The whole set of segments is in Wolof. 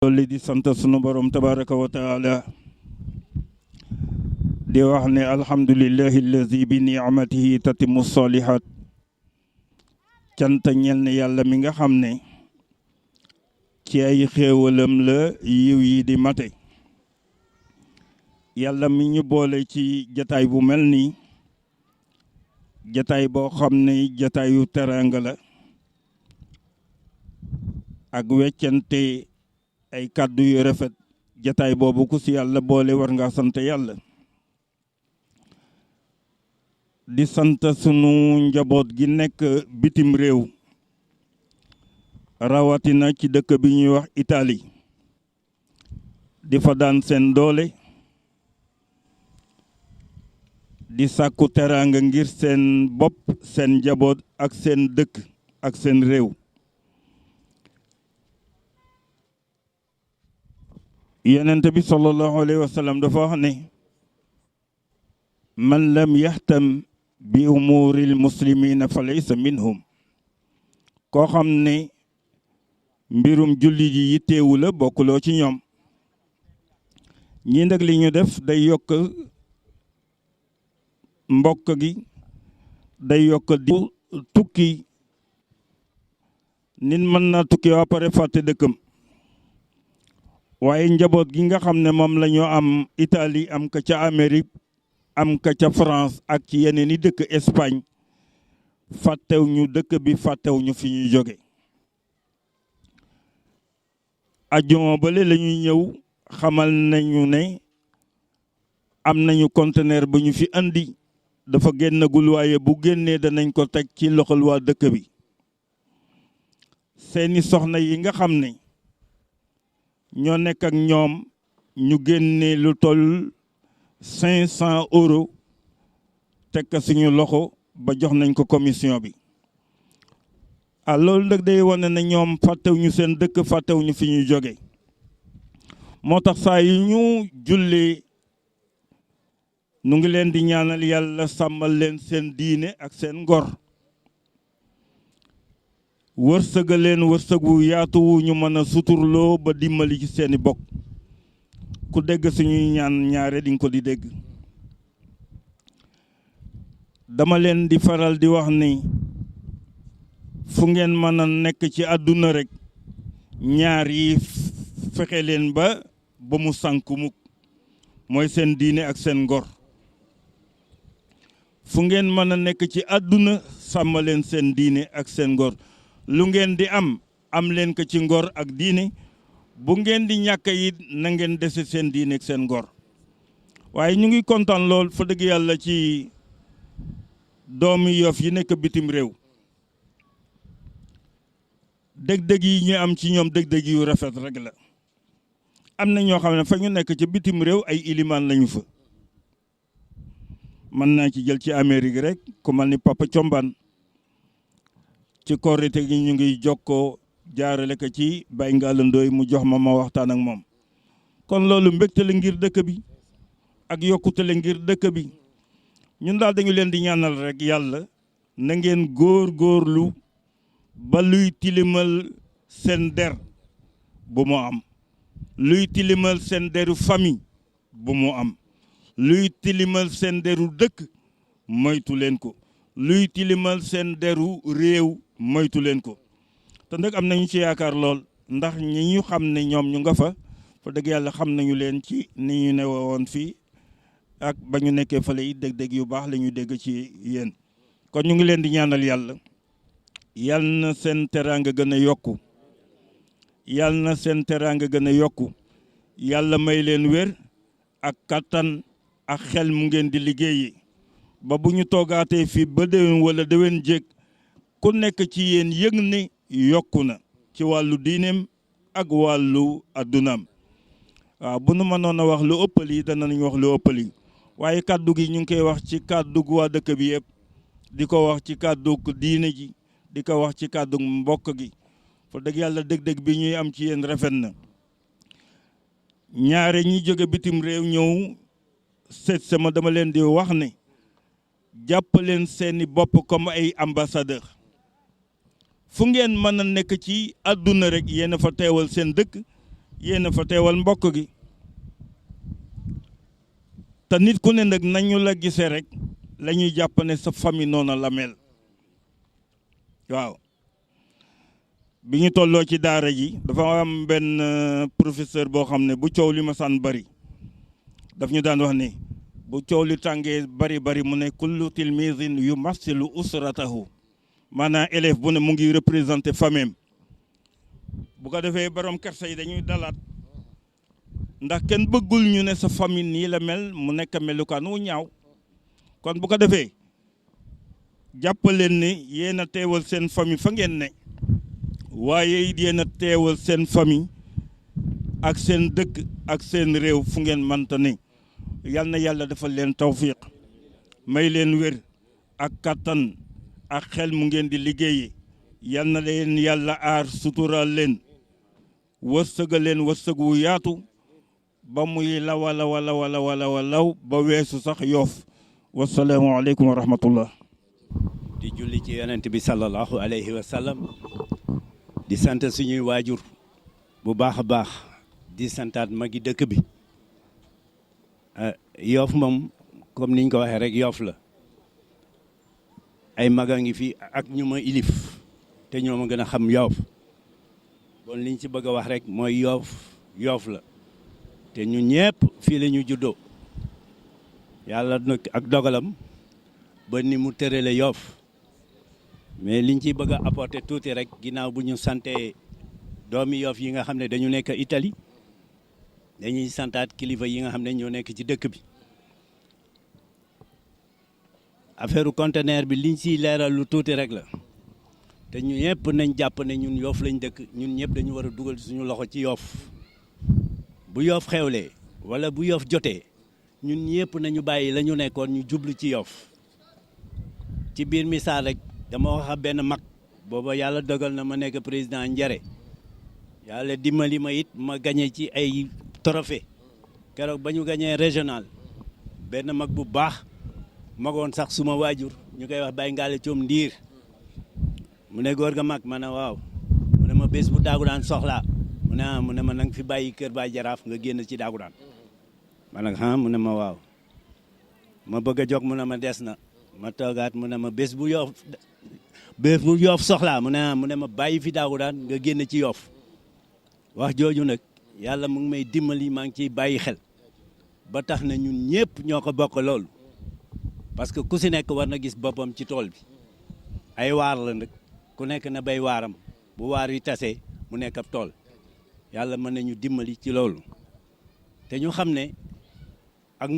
dolli di sant sunu borom tabaraka wa taala di wax ne alhamdulillahi allazi bi ni'matihi tatimmu salihat cant ñel ne yàlla mi nga xam ne ci ay xéewalam la yiw yi di mate yàlla mi ñu boole ci jataay bu mel nii jataay boo xam ne jataayu teranga la ak weccante ay kàddu yu rafet jataay boobu ku si yàlla boole war nga sant yàlla di sant sunu njaboot gi nekk bitim réew rawatina ci dëkk bi ñuy wax Italie di fa daan seen doole di sàkku teraanga ngir seen bopp seen njaboot ak seen dëkk ak seen réew. Yonent bi sallallahu alayhi wa sallam dafa wax ne man lam yaxtam bi umuuril muslimina fa laysa minhum. koo xam ne mbirum julli ji yitteewu la bokkuloo ci ñoom. ñii nag li ñu def day yokk mbokk gi day yokk di tukki nit mën na tukki waa pare fàtte dëkkam waaye njaboot gi nga xam ne moom la ñu am Italie am ka ca Amérique am ka ca France ak ci yeneen i dëkk Espagne fàttew ñu dëkk bi fàttew ñu fi ñuy jóge. ajjuma bale la ñuy ñëw xamal nañu ne am nañu conteneur bu ñu fi andi dafa génnagul waaye bu génnee danañ ko teg ci loxol waa dëkk bi. seeni soxna yi nga xam ne ñoo nekk ak ñoom ñu génne lu toll 500 euros teg ko suñu loxo ba jox nañ ko commission bi. loolu nag day wane ne ñoom fàttewuñu seen dëkk fàttewuñu fi ñuy jóge. moo tax saa yu ñu jullee nu ngi leen di ñaanal yàlla sàmmal leen seen diine ak seen ngor. wërsëga leen wërsëgu yaatu wu ñu mën a suturloo ba dimbali ci seeni bokk. ku dégg suñuy ñaan ñaare di nga ko di dégg. dama leen di faral di wax ni fu ngeen mën a nekk ci àdduna rek ñaar yi fexe leen ba mu sànku mukk mooy seen diine ak seen ngor. fu ngeen mën a nekk ci àdduna sàmm leen seen diine ak seen ngor. lu ngeen di am leen ko ci ngor ak diine bu ngeen di ñàkk yi na ngeen dese seen diine ak seen ngor. waaye ñu ngi kontaan lool fa dëgg yàlla ci doomi Yoff yi nekk bitim réew. dëgg-dëgg yi ñu am ci ñoom dëgg-dëgg yu rafet rek la. am na ñoo xam ne fa ñu nekk ci bitim réew ay ilimaan lañu fa. mën naa ci jël ci Amérique rek ku mel ni Papa Combaan ci korite gi ñu ngi jokkoo jaarale ko ci Baye Ngalla Ndoye mu jox ma waxtaan ak moom. kon loolu mbégte la ngir dëkk bi ak yokkute la ngir dëkk bi ñun daal dañu leen di ñaanal rek yàlla na ngeen góorgóorlu ba luy tilimal seen der bu mu am. luy tilimal seen deru famille bu mu am. luy tilimal seen deru dëkk moytu leen ko. luy tilimal seen deru réew moytu leen ko. te nag am nañu ci yaakaar lool ndax ñi ñu xam ne ñoom ñu nga fa dëgg yàlla xam nañu leen ci ni ñu ne woon fii ak ba ñu nekkee fale yi dégg-dégg yu baax la ñu dégg ci yéen. kon ñu ngi leen di ñaanal yàlla yal na seen teraanga gën a yokku. yal na seen teraanga gën a yokku. yàlla may leen wér ak kattan ak xel mu ngeen di liggéeyi ba bu ñu toogaatee fii ba déwén wala déwén jéeg ku nekk ci yéen yëg ne yokku na ci wàllu diineem ak wàllu addunaam. waaw bu nu mënoon a wax lu ëppal yi danañ wax lu ëppal yi waaye kàddu gi ñu ngi koy wax ci kàddu gu waa dëkk bi yëpp di ko wax ci kàddu diine ji di ko wax ci kàddu mbokk gi fa dëgg yàlla dëgg-dëgg bi ñuy am ci yéen rafet na. ñaare ñi jóge bitim réew ñëw seet sama dama leen di wax ne jàpp leen seeni bopp comme ay ambassadeur. fu ngeen mën a nekk ci àdduna rek yéen a fa teewal seen dëkk yéen a fa teewal mbokk gi. te nit ku ne nag nañu la gisee rek la ñuy jàpp ne sa famille noonu la mel. waaw bi ñu tolloo ci daara ji dafa am benn professeur boo xam ne bu coow li ma saan bari daf ñu daan wax ne bu coow li tàngee bari mu ne kullu tilmisin yu massilu usratahu maanaam élève bu ne mu ngi représenté famille bu ko defee borom kersa yi dañuy dalaat ndax kenn bëggul ñu ne sa famille nii la mel mu nekk melukaan wu ñaaw. kon bu ko defee jàppaleen ne yéen a teewal seen famille fa ngeen ne waaye it yéen a teewal seen famille ak seen dëkk ak seen réew fu ngeen manta ne yal na yàlla defal leen tawfiq may leen wér ak kattan ak xel mu ngeen di liggéeyi yal na leen yàlla aar suturaal leen wërsëgal leen wërsëg wu yaatu ba muy law ba weesu sax Yoff wasalaamu aleykum wa rahmatullah. di julli ci yonent bi sallallahu alayhi wa sallam di sant suñuy waajur bu baax a baax di santaat magi dëkk bi Yoff moom comme niñ ko waxee rek Yoff la ay maga ngi fi ak ñu ma ilif te ñoo ma gën a xam Yoff bon liñ ci bëgg a wax rek mooy Yoff la te ñun ñëpp fii la ñu juddoo yàlla nag ak dogalam ba ni mu tërale Yoff mais liñ ciy bëgg a apporter tuuti rek ginnaaw bu ñu sante doomi Yoff yi nga xam ne dañu nekk Italie dañuy santaat kilifa yi nga xam ne ñoo nekk ci dëkk bi affaire conteneur bi liñ ciy leeral lu tuuti rek la te ñu ñëpp nañ jàpp ne ñun Yoff lañ dëkk ñun ñëpp dañu war a dugal suñu loxo ci Yoff bu Yoff xewlee wala bu Yoff jotee ñun ñëpp nañu bàyyi la ñu nekkoon ñu jublu ci Yoff ci biir misaal rek dama wax benn mag booba yàlla dogal na ma nekk président Njare yàlla dimbali ma it ma gagné ci ay trophée keroog ba ñu gagné régional benn mag bu baax magoon sax suma waajur ñu koy wax Baye Ngale Coom Ndiir mu ne góor ga mag ma ne waaw mu ne ma bés bu daagu daan soxlaa mu ne ma nang fi bàyyi kër Baay Jaraaf nga génn ci daagu daan ma nag mu ne ma waaw ma bëgg a jóg mu ne ma des na ma toogaat mu ne ma bés bu Yoff soxlaa mu ne ma bàyyi fi daagu daan nga génn ci Yoff wax jooju nag yàlla mu ngi may dimbali maa ngi ciy bàyyi xel ba tax na ñun ñëpp ñoo ko bokk loolu parce que ku si nekk war na gis boppam ci tool bi ay waar la nag ku nekk na bay waaram bu waar yi tasee mu nekk ab tool yàlla mën nañu dimbali ci loolu te ñu xam ne ak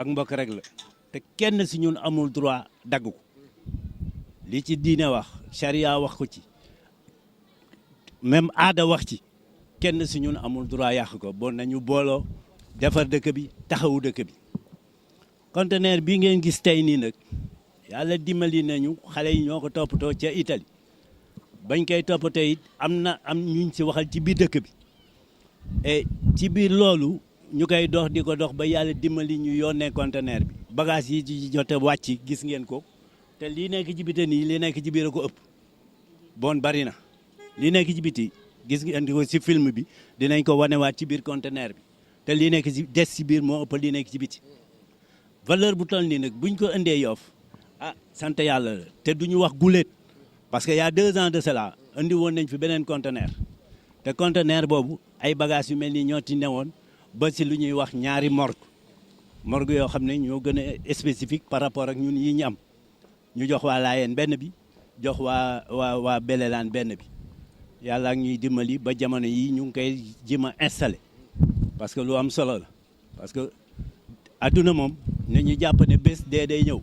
mbokk rek la te kenn si ñun amul droit dagg ko li ci diine wax charia wax ko ci même aada wax ci kenn si ñun amul droit yàq ko bon nañu booloo defar dëkk bi taxawu dëkk bi conteneur bi ngeen gis tey nii nag yàlla dimbali nañu xale yi ñoo ko toppatoo ca Italie bañ koy toppatoo it am ñuñ si waxal ci biir dëkk bi et ci biir loolu ñu koy dox di ko dox ba yàlla dimbali ñu yónnee conteneur bi bagage yi ci jote wàcc gis ngeen ko te lii nekk ci biti nii li nekk ci biir a ko ëpp bon bari na lii nekk ci biti gis ngeen ko si film bi dinañ ko wanewaat ci biir conteneur bi te lii nekk ci des ci biir moo ëpp lii nekk ci biti valeur bu toll nii nag buñ ko indee Yoff sant yàlla la te duñu wax guléet parce que y a 2 ans de cela indi woon nañ fi beneen conteneur te conteneur boobu ay bagages yu mel nii ñoo ci newoon ba si lu ñuy wax ñaari morgue yoo xam ne ñoo gën a spécifique par rapport ak ñun yi ñu am ñu jox waa Laayeen benn bi jox waa Belelaan benn bi yàlla ak ñuy dimbali ba jamono yi ñu ngi koy jéem a installé parce que lu am solo la parce que adduna moom ne ñu jàpp ne bés dee day ñëw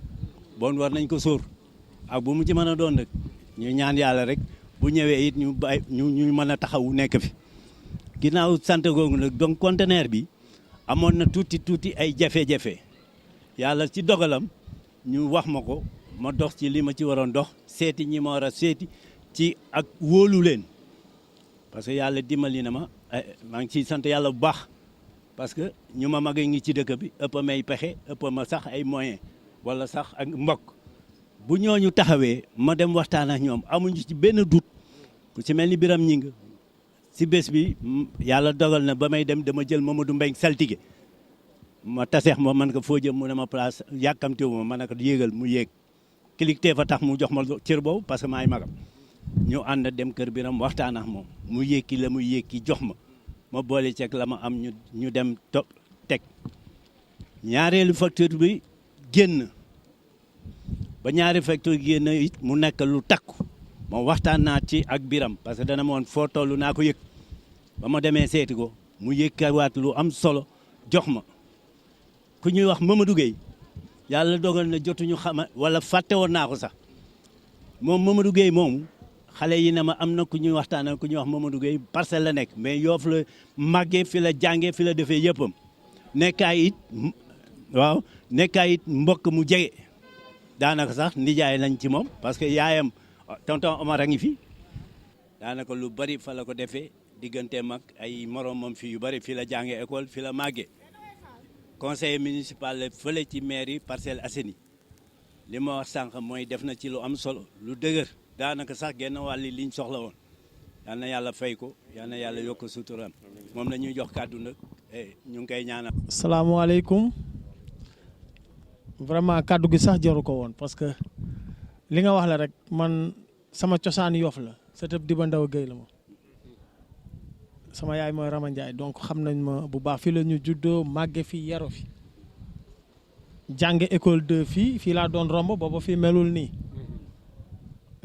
bon war nañ ko sóor ak bu mu ci mën a doon nag ñu ñaan yàlla rek bu ñëwee it ñu mën a taxawu nekk fi ginnaaw sant googu nag donc conteneur bi amoon na tuuti ay jafe-jafe yàlla ci dogalam ñu wax ma ko ma dox ci li ma ci waroon dox seeti ñi ma war a seeti ci ak wóolu leen parce que yàlla dimbali na ma maa ngi ciy sant yàlla bu baax parce que ñu ma mag ngi ci dëkk bi ëpp may pexe ëpp ma sax ay moyens wala sax ak mbokk bu ñooñu taxawee ma dem waxtaan ak ñoom amuñu ci benn doute ku ci mel ni Biram Ñing si bés bi yàlla dogal na ba may dem dama jël Mamadou Mbengue saltige ma taseex ma man ko foo jëm mu ne ma place yàkkamtewu ma ne ko yéegal mu yéeg kilifteef fa tax mu jox ma cër boobu parce que maay magam ñu ànd dem kër Biram waxtaan ak moom mu yékki la mu yékki jox ma boole ceeg la ma am ñu dem teg ñaareelu facture bi génn ba ñaari facture génn it mu nekk lu takku ma waxtaan naa ci ak Biram parce que dana ma woon foo toll naa ko yëg ba ma demee seeti ko mu yëkkawaat lu am solo jox ma ku ñuy wax Mamadou Gueye yàlla dogal na jotuñu xama wala fàtte woon naa ko sax moom Mamadou Gueye moomu xale yi ne ma am na ku ñuy waxtaanal ku ñuy wax Mamadou Gueye Parcelles la nekk mais Yoff la màggee fi la jàngee fi la defee yëppam nekkaay it waaw nekkaay it mbokk mu jege daanaka sax nijaay lañ ci moom parce que yaayam tonton Omar a ngi fi daanaka lu bari fa la ko defee diggante mag ay moromam fi yu bari fi la jàngee école fi la màggee conseiller municipal la fële ci mairie Parcelles Assainies li ma wax sànq mooy def na ci lu am solo lu dëgër daanaka sax genn wàlli liñ soxla woon yal na yàlla fay ko yal na yàlla yokk suturam moom la ñuy jox kàddu nag ñu ngi koy ñaanal. salaamaaleykum vraiment kàddu gi sax jaru ko woon parce que li nga wax la rek man sama cosaan Yoff la sëtëb Diba Ndaw Gueye la ma sama yaay mooy Rama Ndiaye donc xam nañ ma bu baax fii la ñu juddoo màgge fi yaro fi jànge école 2 fii laa doon romb booba fii melul nii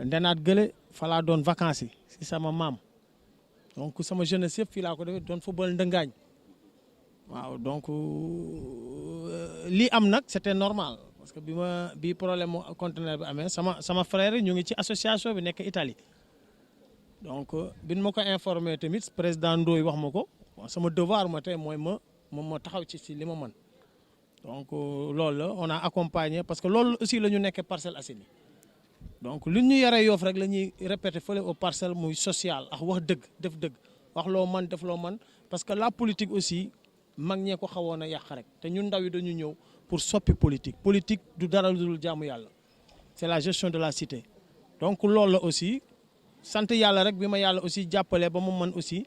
ndenaat gële fa laa doon vacances yi si sama maam donc sama jeunesse yëpp fii laa ko defee doon football ndëngaañ waaw donc lii am nag c'était normal parce que bi problème mu conteneur bi amee sama frère ñu ngi ci association bi nekk Italie donc biñ ma ko informé tamit président Ndoye wax ma ko sama devoir ma tey mooy ma taxaw ci li ma mën donc loolu la on a accompagné parce que loolu aussi la ñu nekkee Parcelles Assainies donc li ñu yore Yoff rek la ñuy répété fële aux parcelles muy social ak wax dëgg def dëgg wax loo man def loo man parce que la politique aussi mag ñee ko xawoon a yàq rek te ñun ndaw yi dañu ñëw pour soppi politique du dara lu dul jaamu yàlla c'est la gestion de la cité donc loolu la aussi sant yàlla rek bi ma yàlla aussi jàppale ba ma mën aussi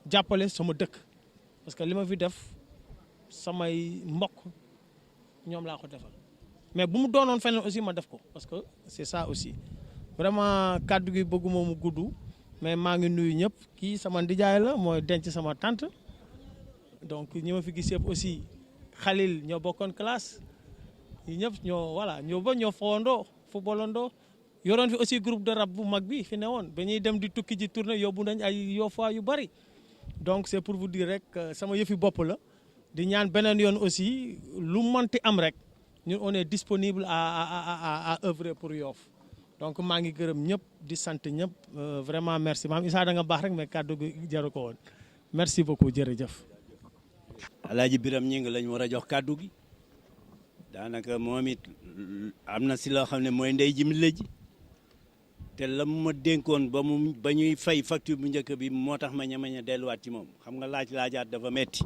jàppale sama dëkk parce que li ma fi def samay mbokk ñoom laa ko defal mais bu mu doonoon feneen aussi ma def ko parce que c'est ça aussi vraiment kàddu gi bëgguma mu gudd mais maa ngi nuyu ñëpp kii sama ndijaay la mooy denc sama tante donc ñi ma fi gis yëpp aussi Khalil ñoo bokkoon classe yi ñëpp ñoo fowandoo footballandoo yoroon fi aussi groupe de rap bu mag bi fi ne woon ba ñuy dem di tukki ji tournée yóbbu nañ ay Yoffois yu bari donc c'est pour vous dire rek sama yëfi bopp la di ñaan beneen yoon aussi lu mënti am rek ñun on est disponible à œuvrer pour Yoff donc maa ngi gërëm ñëpp di sant ñëpp vraiment merci maam Issa da nga baax rek mais kàddu gi jaru ko woon merci beaucoup jërëjëf. Alaaji Biram ñi ngi lañ war a jox kàddu gi daanaka moom it am na si loo xam ne mooy ndey ji mi la ji te la mu ma dénkoon ba ñuy fay facture bu njëkk bi moo tax ma ñamañ a delluwaat ci moom xam nga laajaat dafa metti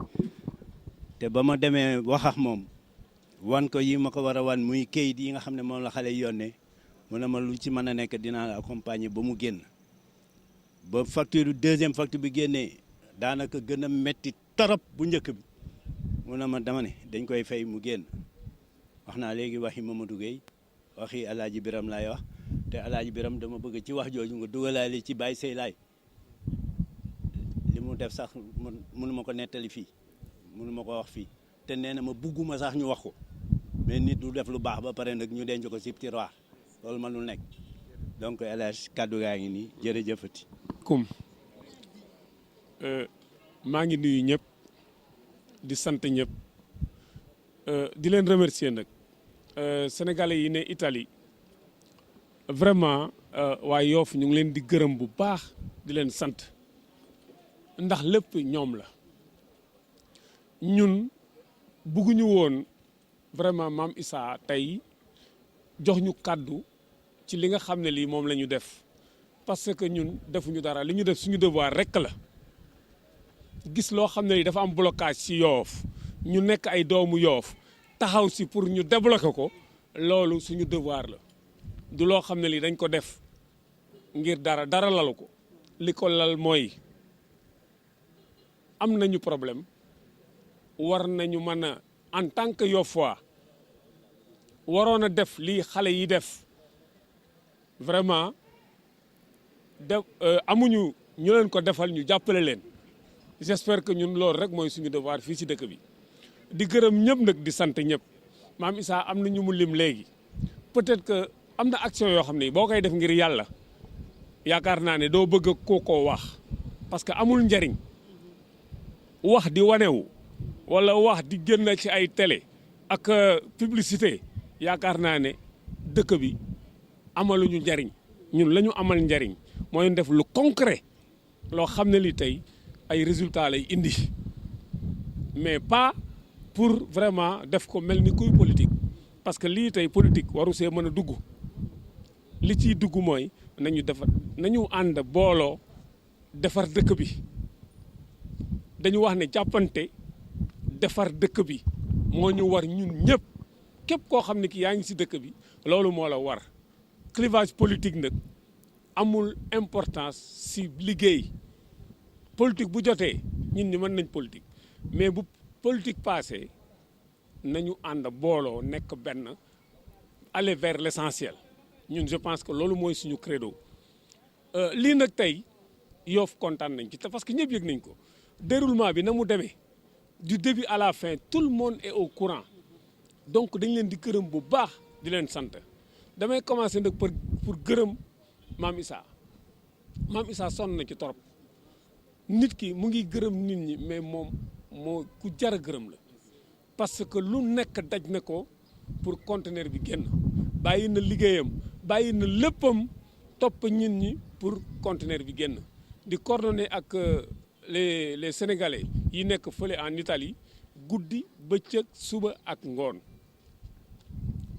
te ba ma demee wax ak moom wan ko yi ma ko war a wan muy kayit yi nga xam ne moom la xale yi yónnee mu ne ma lu ci mën a nekk dinaa la accompagner ba mu génn ba deuxième facture bi génnee daanaka gën a metti torop bu njëkk bi mu ne ma dama ne dañ koy fay mu génn wax naa léegi waxi Mamadou Gueye waxi Alaaji Biram laay wax te Alaaji Biram dama bëgg ci wax jooju nga dugalaale ci Baye Sey laay li mu def sax mënu ma ko nettali fii mënu ma ko wax fii te nee na ma bugguma sax ñu wax ko mais nit du def lu baax ba pare nag ñu denc ko ci tiroir loolu mënul nekk donc El Hadj kàddu gaa ngi nii jërëjëfati. maa ngi nuyu ñëpp di sant ñëpp di leen remercier nag sénégalais yi ne Italie vraiment waa Yoff ñu ngi leen di gërëm bu baax di leen sant ndax lépp ñoom la ñun bugguñu woon vraiment maam Issa tey jox ñu kàddu ci li nga xam ne lii moom la ñu def parce que ñun defuñu dara li ñu def suñu devoir rekk la gis loo xam ne lii dafa am blocage ci Yoff ñu nekk ay doomu Yoff taxaw si pour ñu débloquer ko loolu suñu devoir la du loo xam ne lii dañ ko def ngir dara lalu ko li ko lal mooy am nañu problème war nañu mën a en tant que Yoffois waroon a def lii xale yi def vraiment amuñu ñu leen ko defal ñu jàppale leen j'espère que ñun loolu rek mooy suñu devoir fii ci dëkk bi di gërëm ñëpp nag di sant ñëpp maam Issa am na ñu mu lim léegi peut-être que am na action yoo xam ne boo koy def ngir yàlla yaakaar naa ne doo bëgg koo wax parce que amul njariñ wax di wanewu wala wax di génn ci ay télé ak publicité yaakaar naa ne dëkk bi amaluñu njariñ ñun la ñu amal njariñ mooy def lu concret loo xam ne li tey ay résultats lay indi mais pas pour vraiment def ko mel ni kuy politique parce que lii tey politique waru see mën a dugg li ciy dugg mooy nañu ànd booloo defar dëkk bi dañu wax ne jàppante defar dëkk bi moo ñu war ñun ñëpp képp koo xam ne ki yaa ngi ci dëkk bi loolu moo la war clivage politique nag amul importance ci liggéey politique bu jotee ñun ñi mën nañ politique mais bu politique passé nañu ànd booloo nekk benn aller vers l'essentiel ñun je pense que loolu mooy suñu credo lii nag tey Yoff kontaan nañ ci te parce que ñëpp yëg nañ ko déroulement bi na mu demee du début à la fin tout le monde est au courant donc dañ leen di gërëm bu baax di leen sant damay commencer nag pour gërëm Mame Issa sonn na ci torop nit ki mu ngi gërëm nit ñi mais moom moo ku jar a gërëm la parce que lu nekk daj na ko pour conteneur bi génn bàyyi na liggéeyam bàyyi na léppam topp nit ñi pour conteneur bi génn di coordonner ak les Sénégalais yi nekk fële en Italie guddi bëccëg suba ak ngoon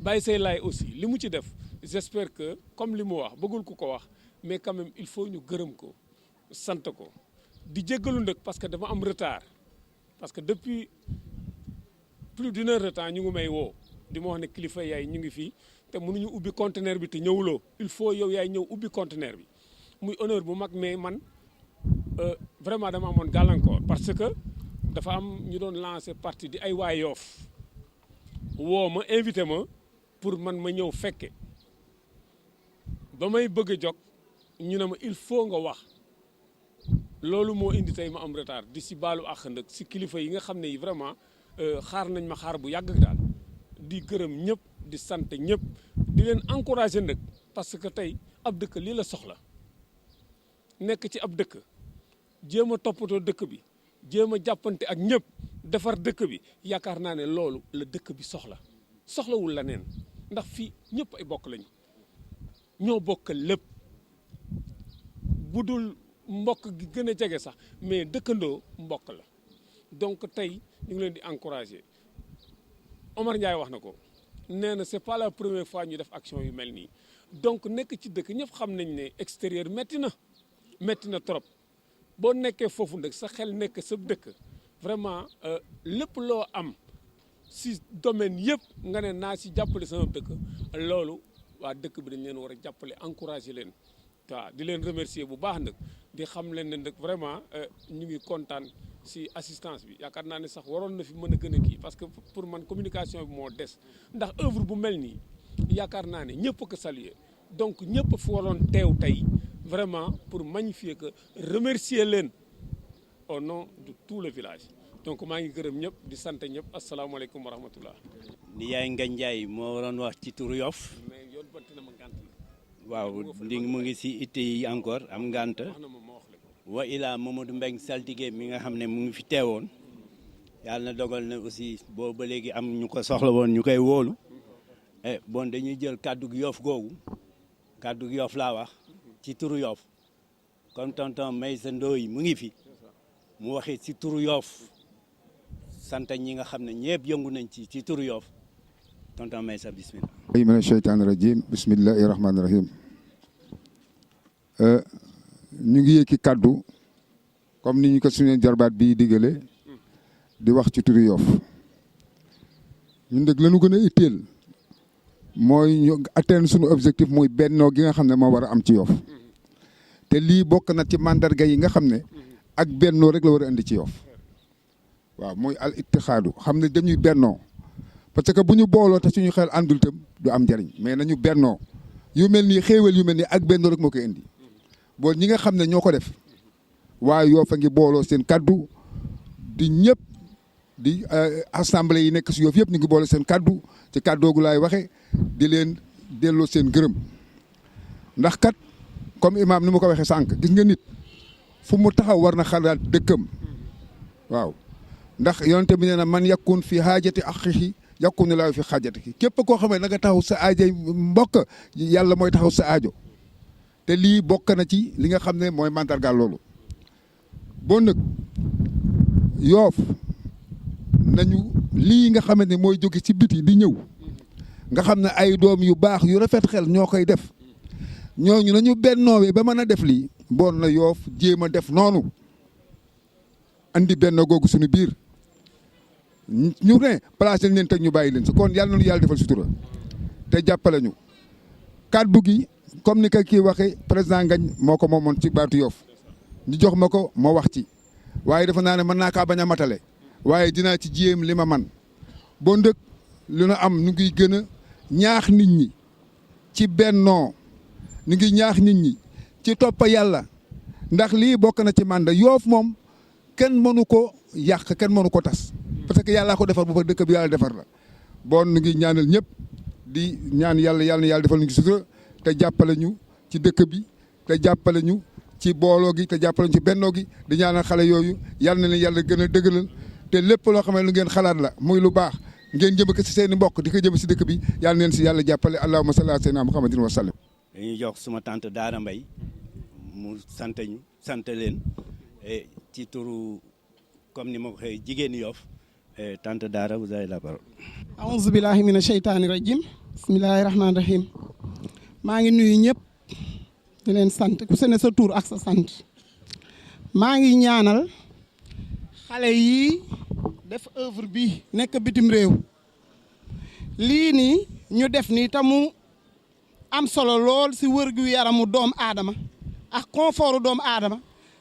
bàyyi say laay aussi li mu ci def j'espère que comme li mu wax bëggul ku ko wax mais quand même il faut ñu gërëm ko sant ko di jéggalu nag parce que dafa am retard parce que depuis plus d'une heure de temps ñu ngi may woo di ma wax ne kilifa yaay ñu ngi fii te mënuñu ubbi conteneur bi te ñëwuloo il faut yow yaay ñëw ubbi conteneur bi muy honneur bu mag mais man vraiment dama amoon gàllankoor parce que dafa am ñu doon lancer parti di ay waa Yoff woo ma invité ma pour man ma ñëw fekke ba may bëgg a jog ñu ne ma il faut nga wax loolu moo indi tey ma am retard di si baalu àq nag si kilifa yi nga xam ne yi vraiment xaar nañ ma xaar bu yàgg daal di gërëm ñëpp di sant ñëpp di leen encourager nag parce que tey ab dëkk lii la soxla nekk ci ab dëkk jéem a toppatoo dëkk bi jéem a jàppante ak ñëpp defar dëkk bi yaakaar naa ne loolu la dëkk bi soxlawul la neen ndax fii ñëpp ay bokk lañu ñoo bokk lépp bu dul mbokk gi gën a jege sax mais dëkkandoo mbokk la donc tey ñu ngi leen di encourager Omar Ndiaye wax na ko nee na c'est pas la première fois ñu def action yu mel nii donc nekk ci dëkk ñëpp xam nañ ne extérieur métti na trop boo nekkee foofu nag sa xel nekk sa dëkk vraiment lépp loo am si domaine yëpp nga ne naa si jàppale sama dëkk loolu waa dëkk bi dañ leen war a jàppale encourager leen waaw di leen remercier bu baax nag di xam leen ne nag vraiment ñu ngi kontaan si assistance bi yaakaar naa ne sax waroon na fi mën a gën a kii parce que pour man communication bi moo des ndax œuvre bu mel nii yaakaar naa ne ñëpp a ko saluer donc ñëpp fu waroon teew tey vraiment pour magnifier que remercier leen au nom de tout le village donc maa ngi gërëm ñëpp di sant ñëpp asalaamaaleykum wa rahmatullah. ni yaay Ngagne Ndiaye moo waroon wax ci turu Yoff waaw ndi mu ngi si itte yi encore am ngant wa ilaa Mamadou Mbengue saltige mi nga xam ne mu ngi fi teewoon yàlla na dogal na aussi boobu ba léegi am ñu ko soxla woon ñu koy wóolu bon dañuy jël kàddu gi Yoff googu kàddu gi Yoff laa wax ci turu Yoff comme tonton Maysa Ndoye mu ngi fi mu waxee ci turu Yoff sant ñi nga xam ne ñëpp yëngu nañ ci turu Yoff tonton Maysa bismillah mina sheytaani rajim bismillahi rahmaani rahim ñu ngi yëkki kàddu comme ni ñu ko suñu jarbaat bi digale di wax ci turu Yoff ñun dëgg lañu gën a itteel mooy ñu atteindre suñu objectif muy bennoo gi nga xam ne moo war a am ci Yoff te lii bokk na ci mandarga yi nga xam ne ak bennoo rek la war a indi ci Yoff waaw mooy al ittixaadu xam ne dañuy bennoo parce que bu ñu booloo te suñu xel àndul tam du am njariñ mais nañu bennoo yu mel nii xéewal yu mel nii ak bennoo rek moo koy indi boo ñi nga xam ne ñoo ko def waaye Yoff a ngi booloo seen kaddu di ñëpp di assemblée yi nekk si Yoff yëpp ñu ngi booloo seen kaddu ci kaddoogu laay waxe di leen delloo seen gërëm ndax kat comme imam ni ma ko waxee sànq gis nga nit fu mu taxaw war na xalaat dëkkam waaw ndax yonente bi nee na man yakun fi haajati axihi yakunu laahu fi xaajati képp koo xam ne na nga taxaw sa aajo mbokk yàlla mooy taxaw sa aajo te lii bokk na ci li nga xam ne mooy mandargaal loolu. bon nag Yoff nañu lii nga xamante ne mooy jóge ci biti di ñëw nga xam ne ay doom yu baax yu rafet xel ñoo koy def ñooñu nañu bennoowee ba mën a def lii bon na Yoff jéem a def noonu andi benn googu suñu biir ñu ne place lañ leen teg ñu bàyyi leen si kon yàlla nañu yàlla defal sutura te jàppale ñu kàddu gi comme ni ko kii waxee président Ngagne moo ko moomoon ci baatu Yoff ñu jox ma ko moo wax ci waaye dafa naa ne mën naa kaa bañ a matale waaye dinaa ci jéem li ma man boo ndëkk lu na am ñu ngi gën a ñaax nit ñi ci bennoo ñu ngi ñaax nit ñi ci toppa yàlla ndax lii bokk na ci mànda Yoff moom kenn mënu ko yàq kenn mënu ko tas parce que yàllaa ko defar bu fa dëkk bi yàlla defar la bon ñu ngi ñaanal ñëpp di ñaan yàlla na yàlla defal ñu ci sutura te jàppale ñu ci dëkk bi te jàppale ñu ci booloo gi te jàppale ñu ci bennoo gi di ñaanal xale yooyu yàlla na leen yàlla gën a dëgëral te lépp loo xam ne lu ngeen xalaat la muy lu baax ngeen jëm ko si seen i mbokk di ko jëm si dëkk bi yàlla neen si yàlla jàppale allahumma salli ala sayyidina muhammadin wa sallam. dañuy jox suma tante Daara Mbaye mu sant leen ci turu comme ni ma ko waxee jigéen Yoff tante Daara vous avez la parole. aouzu billahi mina sheytaani rajim bismillahi rahmaani rahim maa ngi nuyu ñëpp di leen sant ku sene sa tur ak sa sant maa ngi ñaanal xale yi def œuvre bi nekk bitim réew lii nii ñu def nii te mu am solo lool si wërgu yaramu doomu aadama ak confortu doomu aadama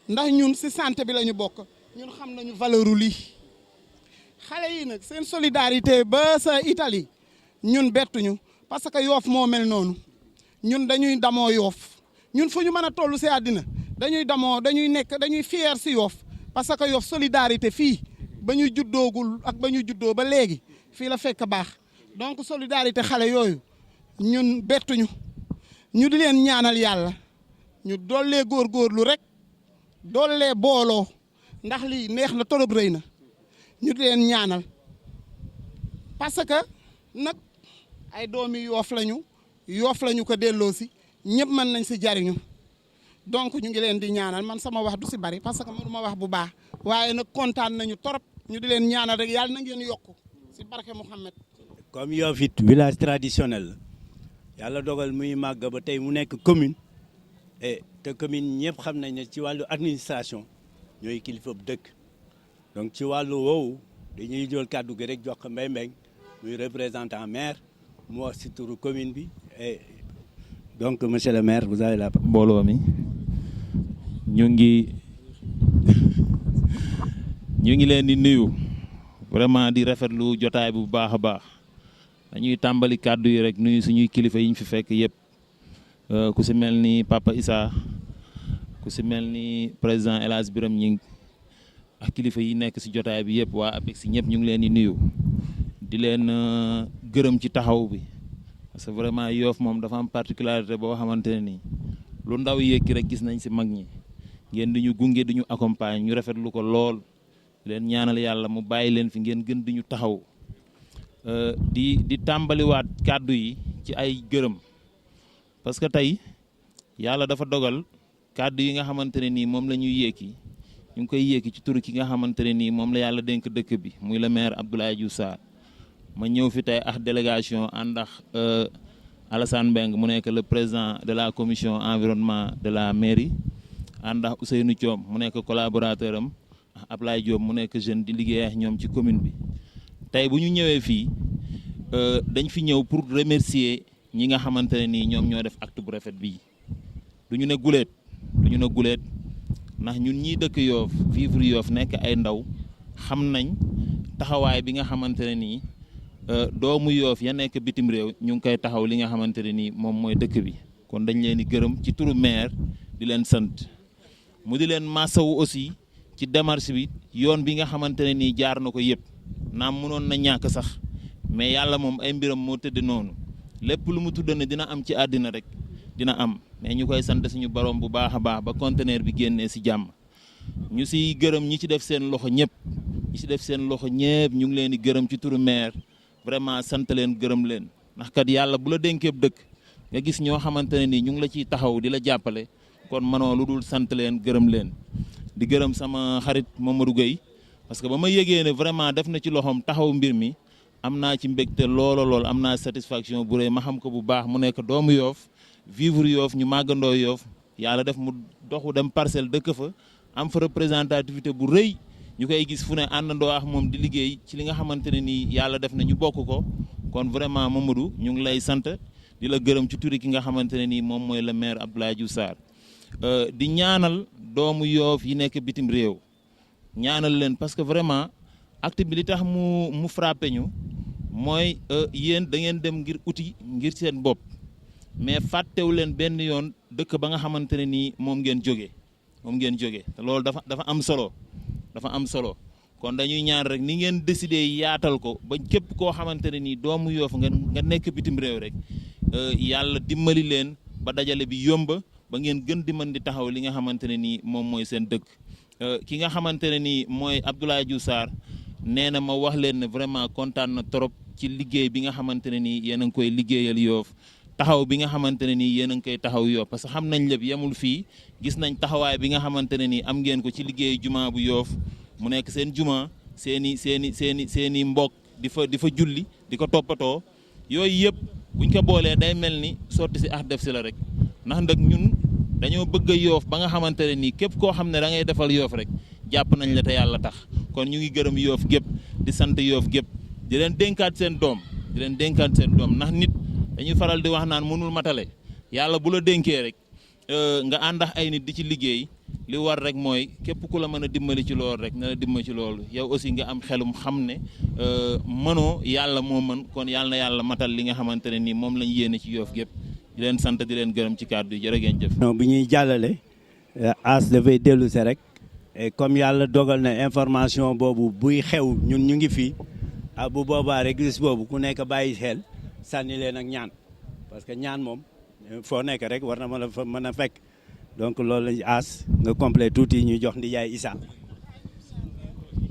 ndax ñun si santé bi la ñu bokk ñun xam nañu valeuru lii xale yi nag seen solidarité ba sa Italie ñun bettuñu parce que Yoff moo mel noonu ñun dañuy damoo Yoff ñun fu ñu mën a toll si àddina dañuy fier si Yoff parce que Yoff solidarité fii ba ñu juddoogul ak ba ñu juddoo ba léegi fii la fekk baax donc solidarité xale yooyu ñun bettuñu ñu di leen ñaanal yàlla ñu dollee góorgóorlu rek dollee booloo ndax lii neex na torop rëy na ñu di leen ñaanal parce que nag ay doomi Yoff lañu ko delloo si ñëpp mën nañ si jariñu donc ñu ngi leen di ñaanal man sama wax du si bari parce que mënuma wax bu baax waaye nag kontaan nañu torop ñu di leen ñaanal rek yàlla na ngeen yokku si barke Mouhamed. comme Yoff it village traditionnel la yàlla dogal muy màgg ba tey mu nekk commune te commune ñëpp xam nañ ne ci wàllu administration ñooy kilifa dëkk donc ci wàllu woowu dañuy jël kàddu gi rek jox ko Mbaye Mbengue muy représentant maire mu wax si turu commune bi donc monsieur le maire vous avez la parole. mbooloo mi ñu ngi leen di nuyu vraiment di rafetlu jotaay bu baax a baax dañuy tàmbali kàddu yi rek nuyu suñuy kilifa yi ñu fi fekk yëpp ku si mel ni Papa Issa ku si mel ni président El Hadj Birame Ñing ak kilifa yi nekk si jotaay bi yëpp waa APEX ñëpp ñu ngi leen di nuyu di leen gërëm ci taxaw bi parce que vraiment Yoff moom dafa am particularité boo xamante ne nii lu ndaw yéegi rek gis nañ si mag ñi ngeen di ñu gunge di ñu accompagner ñu rafetlu ko lool leen ñaanal yàlla mu bàyyi leen fi ngeen gën di ñu taxaw di tàmbaliwaat kàddu yi ci ay gërëm parce que tey yàlla dafa dogal kàddu yi nga xamante ne nii moom la ñuy yéeki ñu ngi koy yéeki ci turu ki nga xamante ne nii moom la yàlla dénk dëkk bi muy le maire Abdoulaye Diouf Sarr ma ñëw fi tey ak délégation ànd ak Alassane Mbengue mu nekk le président de la commission environnement de la mairie ànd ak Ousseynou Thiom mu nekk collaborateur am Ablaye Diop mu nekk jeune di liggéey ak ñoom ci commune bi tey bu ñu ñëwee fii dañ fi ñëw pour remercier ñi nga xamante ne nii ñoom ñoo def acte bu rafet bii du ñu ne guleet ndax ñun ñii dëkk Yoff vivre Yoff nekk ay ndaw xam nañ taxawaay bi nga xamante ne nii doomu Yoff ya nekk bitim réew ñu ngi koy taxaw li nga xamante ne nii moom mooy dëkk bi kon dañ leen di gërëm ci turu maire di leen sant mu di leen masawu aussi ci démarche bi yoon bi nga xamante ne nii jaar na ko yëpp naam mënoon na ñàkk sax mais yàlla moom ay mbiram moo tëdd noonu lépp lu mu tudd ne dina am ci àddina rek dina am mais ñu koy sant suñu borom bu baax a baax ba conteneur bi génnee si jàmm ñu si gërëm ñi ci def seen loxo ñëpp ñu ngi leen di gërëm ci turu maire vraiment sant leen gërëm leen ndax kat yàlla bu la dénkee dëkk nga gis ñoo xamante ne nii ñu ngi la ciy taxaw di la jàppale kon manoo lu dul sant leen gërëm leen di gërëm sama xarit Mamadou Gueye parce que ba ma yëgee ne vraiment def na ci loxoom taxaw mbir mi am naa ci mbégte lool am naa satisfaction bu rëy ma xam ko bu baax mu nekk doomu Yoff vivre Yoff ñu màggandoo Yoff yàlla def mu doxu dem Parcelles dëkk fa am fa représentativité bu rëy ñu koy gis fu ne àndandoo ak moom di liggéey ci li nga xamante ne nii yàlla def na ñu bokk ko kon vraiment Mamadou ñu ngi lay sant di la gërëm ci turi ki nga xamante ne nii moom mooy le maire Abdoulaye Diouf Sarr di ñaanal doomu Yoff yi nekk bitim réew ñaanal leen parce que vraiment acte bi li tax mu frappé ñu mooy yéen da ngeen dem ngir uti ngir seen bopp mais fàttewu leen benn yoon dëkk ba nga xamante ne nii moom ngeen jóge te loolu dafa am solo kon dañuy ñaan rek ni ngeen décidé yaatal ko ba képp koo xamante ne nii doomu Yoff nga nekk bitim réew rek yàlla dimbali leen ba dajale bi yomba ba ngeen gën di mën di taxaw li nga xamante ne nii moom mooy seen dëkk ki nga xamante ne nii mooy Abdoulaye Diouf Sarr nee na ma wax leen ne vraiment kontaan na trop ci liggéey bi nga xamante ne nii yéen a ngi koy liggéeyal Yoff taxaw bi nga xamante ne nii yéen a ngi koy taxaw Yoff parce que xam nañ lépp yemul fii gis nañ taxawaay bi nga xamante ne nii am ngeen ko ci liggéey juma bu Yoff mu nekk seen juma seeni mbokk di fa julli di ko toppatoo yooyu yëpp buñ ko boolee day mel ni sotti si def si la rek ndax nag ñun dañoo bëgg a Yoff ba nga xamante ne nii képp koo xam ne da ngay defal Yoff rek jàpp nañ la te yàlla tax kon ñu ngi gërëm Yoff gépp di sant Yoff gépp di leen dénkaat seen doom ndax nit dañuy faral di wax naan mënul matale yàlla bu la dénkee rek nga ànd ak ay nit di ci liggéey li war rek mooy képp ku la mën a dimbali ci loolu rek na la dimbali ci loolu yow aussi nga am xelum xam ne mënoo yàlla moo mën kon yàlla na yàlla matal li nga xamante ne nii moom lañ yéene ci Yoff gépp di leen sant di leen gërëm ci kàddu yi jërë ngeen jëf. non bi ñuy jàllale as dafay dellu si rek et comme yàlla dogal na information boobu buy xew ñun ñu ngi fii bu boobaa rek gis boobu ku nekk bàyyi xel sànni leen ak ñaan parce que ñaan moom foo nekk rek war na mën a fekk donc loolu lañ as nga complet tuuti ñu jox ndi yaay Issa.